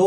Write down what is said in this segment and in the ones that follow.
2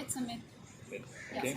It's a myth. Yes.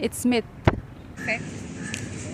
It's myth.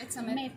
It's a myth.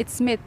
It's myth.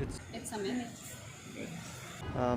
It's a myth.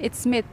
It's myth.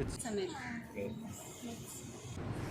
It's a myth.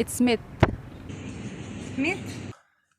It's myth.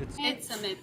It's a myth.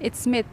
It's myth.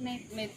Myth.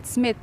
It's myth.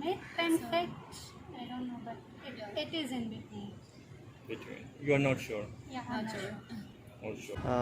Myth and fact, I don't know, but it is in between. You are not sure. Yeah, Not sure. Or sure.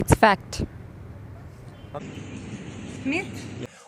It's fact.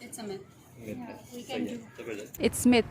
It's a myth. we can do. It's myth.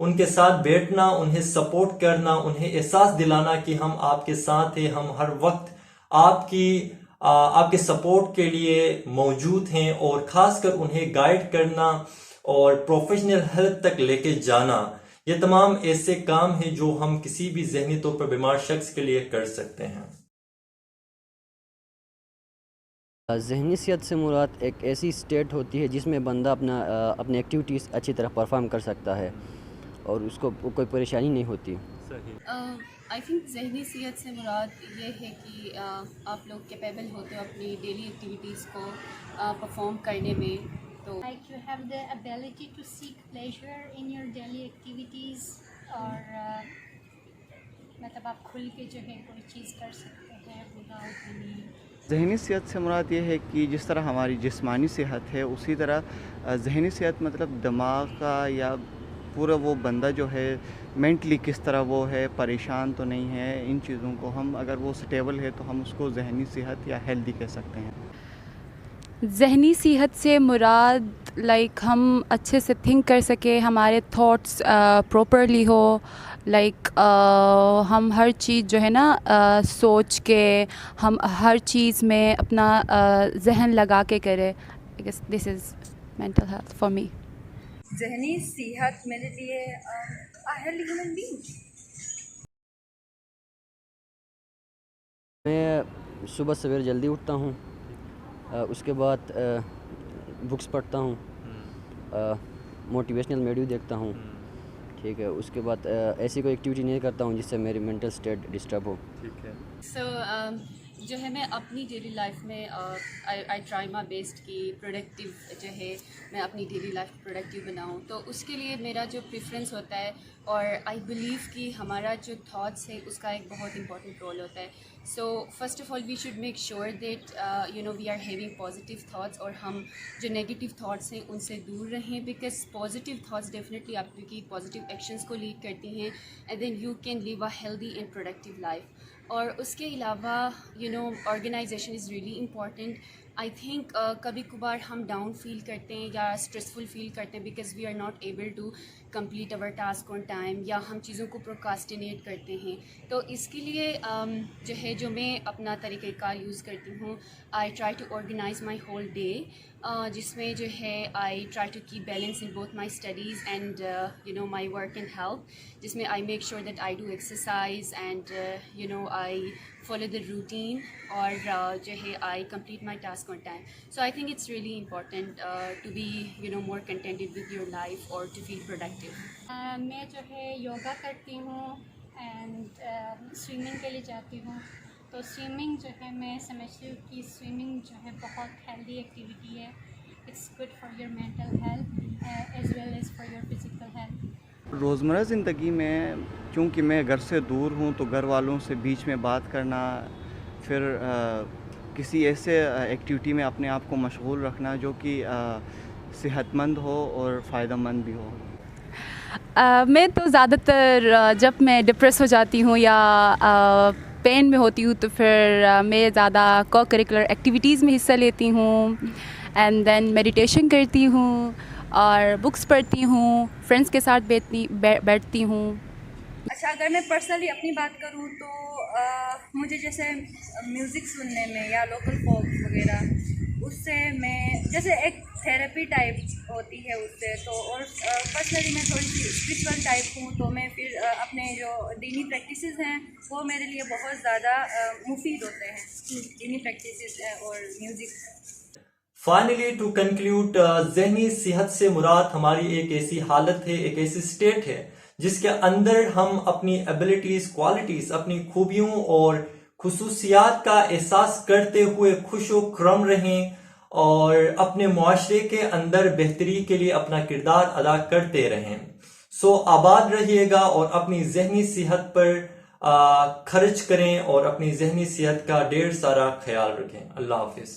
ان کے ساتھ بیٹھنا، انہیں support کرنا، انہیں احساس دلانا کہ ہم آپ کے ساتھ ہیں، ہم ہر وقت آپ کے سپورٹ کے لیے موجود ہیں، اور خاص کر انہیں گائیڈ کرنا اور پروفیشنل ہیلپ تک لے کے جانا، یہ تمام ایسے کام ہیں جو ہم کسی بھی ذہنی طور پر بیمار شخص کے لیے کر سکتے ہیں۔ ذہنی صحت سے مراد ایک ایسی اسٹیٹ ہوتی ہے جس میں بندہ اپنی ایکٹیویٹیز اچھی طرح پرفارم کر سکتا ہے اور اس کو کوئی پریشانی نہیں ہوتی۔ آئی تھنک ذہنی صحت سے مراد یہ ہے کہ آپ لوگ کیپیبل ہوتے ہو اپنی ڈیلی ایکٹیویٹیز کو پرفارم کرنے میں، تو Like you have the ability to seek pleasure in your daily activities اور مطلب آپ کھل کے جو ہے کوئی چیز کر سکتے ہیں without any. ذہنی صحت سے مراد یہ ہے کہ جس طرح ہماری جسمانی صحت ہے اسی طرح ذہنی صحت مطلب دماغ کا یا پورا وہ بندہ جو ہے مینٹلی کس طرح وہ ہے، پریشان تو نہیں ہے، ان چیزوں کو ہم اگر وہ سٹیبل ہے تو ہم اس کو ذہنی صحت یا ہیلدی کہہ سکتے ہیں۔ ذہنی صحت سے مراد لائک ہم اچھے سے تھنک کر سکیں، ہمارے تھاٹس پراپرلی ہو، لائک ہم ہر چیز جو ہے نا سوچ کے ہم ہر چیز میں اپنا ذہن لگا کے کریں۔ I guess this is mental health for me. ذہنی صحت میرے لیے ہیلتھی ہیومن بینگ۔ میں صبح سویر جلدی اٹھتا ہوں، اس کے بعد بکس پڑھتا ہوں، موٹیویشنل ویڈیو دیکھتا ہوں، ٹھیک ہے، اس کے بعد ایسی کوئی ایکٹیویٹی نہیں کرتا ہوں جس سے میری مینٹل اسٹیٹ ڈسٹرب ہو۔ ٹھیک ہے۔ سو جو ہے میں اپنی ڈیلی لائف میں آئی ٹرائی مائی بیسٹ کہ پروڈکٹیو جو ہے میں اپنی ڈیلی لائف پروڈکٹیو بناؤں، تو اس کے لیے میرا جو پریفرنس ہوتا ہے، اور آئی بلیو کہ ہمارا جو تھاٹس ہے اس کا ایک بہت امپورٹنٹ رول ہوتا ہے۔ So first of all we should make sure that we are having positive thoughts, اور ہم جو نیگیٹیو تھاٹس ہیں ان سے دور رہیں، بیکاز پازیٹیو تھاٹس ڈیفینیٹلی آپ کی پازیٹیو ایکشنس کو لیڈ کرتی ہیں، and then you can live a healthy and productive life. اور اس کے علاوہ organization is really important. I think کبھی کبھار ہم ڈاؤن فیل کرتے ہیں یا اسٹریسفل فیل کرتے ہیں because we are not able to complete over task on time, یا ہم چیزوں کو پروکاسٹینیٹ کرتے ہیں۔ تو اس کے لیے جو میں اپنا طریقہ کار یوز کرتی ہوں، I try to organize my whole day, جس میں جو ہے I try to keep balance in both my studies and my work and health, جس میں I make sure that I do exercise and I follow the routine, اور جو ہے I complete my task on time. So I think it's really important to be more contented with your life اور to feel productive. میں جو ہے یوگا کرتی ہوں and swimming کے لیے جاتی ہوں، تو سوئمنگ جو ہے میں سمجھتی ہوں کہ سوئمنگ جو ہے بہت ہیلدی ایکٹیویٹی ہے، it's good for your mental health as well as for your physical health. روزمرہ زندگی میں چونکہ میں گھر سے دور ہوں تو گھر والوں سے بیچ میں بات کرنا، پھر کسی ایسے ایکٹیویٹی میں اپنے آپ کو مشغول رکھنا جو کہ صحت مند ہو اور فائدہ مند بھی ہو۔ میں تو زیادہ تر جب میں ڈپریس ہو جاتی ہوں یا پین میں ہوتی ہوں تو پھر میں زیادہ کو کریکولر ایکٹیویٹیز میں حصہ لیتی ہوں، اینڈ دین میڈیٹیشن کرتی ہوں اور بکس پڑھتی ہوں، فرینڈس کے ساتھ بیٹھتی ہوں۔ اچھا، اگر میں پرسنلی اپنی بات کروں تو مجھے جیسے میوزک سننے میں یا لوکل فوک وغیرہ، اس سے میں جیسے ایک تھیراپی ٹائپ ہوتی ہے اس سے، تو اور پرسنلی میں تھوڑی سی اسپرچول ٹائپ ہوں، تو میں پھر اپنے جو دینی پریکٹسز ہیں وہ میرے لیے بہت زیادہ مفید ہوتے ہیں، دینی پریکٹسز اور میوزک۔ فائنلی ٹو کنکلیوڈ، ذہنی صحت سے مراد ہماری ایک ایسی حالت ہے، ایک ایسی اسٹیٹ ہے جس کے اندر ہم اپنی ایبلٹیز، کوالٹیز، اپنی خوبیوں اور خصوصیات کا احساس کرتے ہوئے خوش و خرم رہیں اور اپنے معاشرے کے اندر بہتری کے لیے اپنا کردار ادا کرتے رہیں۔ سو آباد رہیے گا اور اپنی ذہنی صحت پر خرچ کریں اور اپنی ذہنی صحت کا ڈھیر سارا خیال رکھیں۔ اللہ حافظ۔